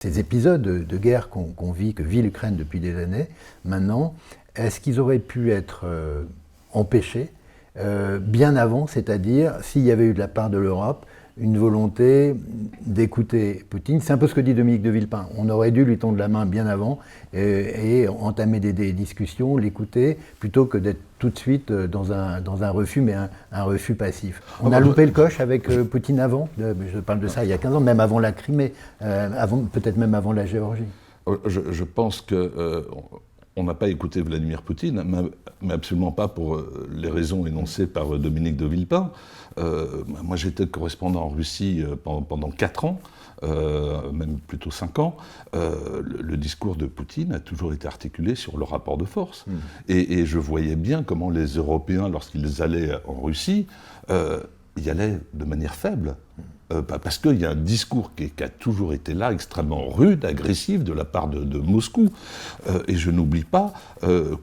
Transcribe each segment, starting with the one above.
Ces épisodes de guerre que vit l'Ukraine depuis des années, maintenant, est-ce qu'ils auraient pu être empêchés bien avant, c'est-à-dire s'il y avait eu de la part de l'Europe une volonté d'écouter Poutine? C'est un peu ce que dit Dominique de Villepin. On aurait dû lui tendre la main bien avant et entamer des discussions, l'écouter, plutôt que d'être tout de suite dans un refus, mais un refus passif. On a loupé le coche avec Poutine avant, je parle de ça il y a 15 ans, même avant la Crimée, peut-être même avant la Géorgie. Je pense qu'on n'a pas écouté Vladimir Poutine, mais absolument pas pour les raisons énoncées par Dominique de Villepin. Moi, j'étais correspondant en Russie pendant 4 ans, même plutôt 5 ans. Le discours de Poutine a toujours été articulé sur le rapport de force. Et je voyais bien comment les Européens, lorsqu'ils allaient en Russie, y allaient de manière faible. Parce qu'il y a un discours qui a toujours été là, extrêmement rude, agressif, de la part de Moscou. Et je n'oublie pas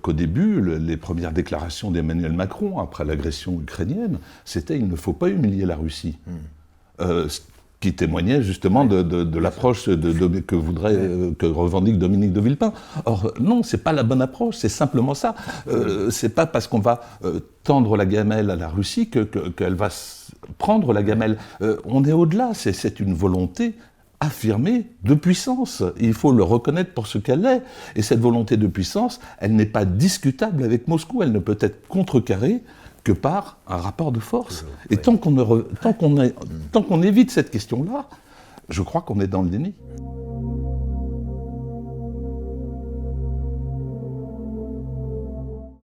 qu'au début, les premières déclarations d'Emmanuel Macron, après l'agression ukrainienne, c'était « il ne faut pas humilier la Russie ». Qui témoignait justement de l'approche que revendique Dominique de Villepin. Or, non, c'est pas la bonne approche, c'est simplement ça. C'est pas parce qu'on va tendre la gamelle à la Russie qu'elle va prendre la gamelle. On est au-delà, c'est une volonté affirmée de puissance. Il faut le reconnaître pour ce qu'elle est. Et cette volonté de puissance, elle n'est pas discutable avec Moscou, elle ne peut être contrecarrée que par un rapport de force. Et tant qu'on évite cette question-là, je crois qu'on est dans le déni.